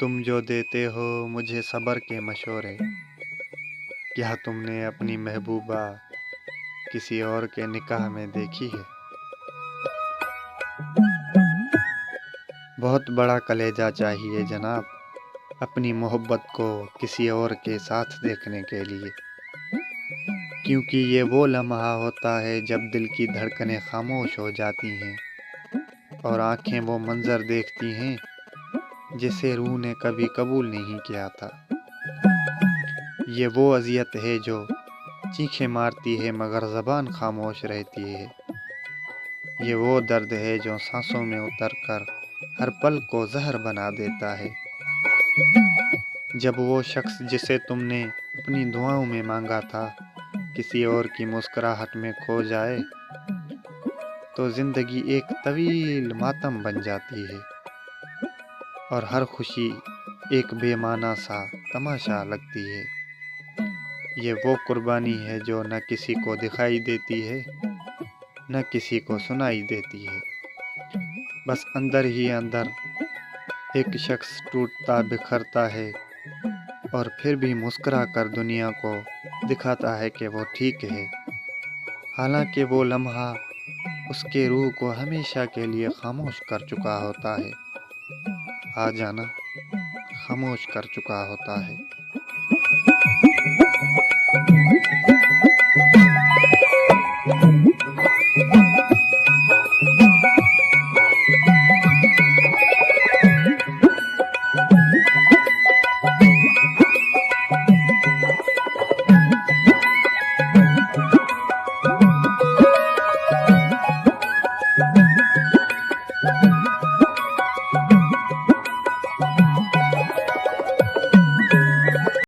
تم جو دیتے ہو مجھے صبر کے مشورے، کیا تم نے اپنی محبوبہ کسی اور کے نکاح میں دیکھی ہے؟ بہت بڑا کلیجہ چاہیے جناب اپنی محبت کو کسی اور کے ساتھ دیکھنے کے لیے، کیونکہ یہ وہ لمحہ ہوتا ہے جب دل کی دھڑکنیں خاموش ہو جاتی ہیں اور آنکھیں وہ منظر دیکھتی ہیں جسے روح نے کبھی قبول نہیں کیا تھا۔ یہ وہ اذیت ہے جو چیخیں مارتی ہے مگر زبان خاموش رہتی ہے۔ یہ وہ درد ہے جو سانسوں میں اتر کر ہر پل کو زہر بنا دیتا ہے۔ جب وہ شخص جسے تم نے اپنی دعاؤں میں مانگا تھا کسی اور کی مسکراہٹ میں کھو جائے تو زندگی ایک طویل ماتم بن جاتی ہے اور ہر خوشی ایک بے معنی سا تماشا لگتی ہے۔ یہ وہ قربانی ہے جو نہ کسی کو دکھائی دیتی ہے نہ کسی کو سنائی دیتی ہے، بس اندر ہی اندر ایک شخص ٹوٹتا بکھرتا ہے اور پھر بھی مسکرا کر دنیا کو دکھاتا ہے کہ وہ ٹھیک ہے، حالانکہ وہ لمحہ اس کے روح کو ہمیشہ کے لیے خاموش کر چکا ہوتا ہے۔ آ جانا خاموش کر چکا ہوتا ہے۔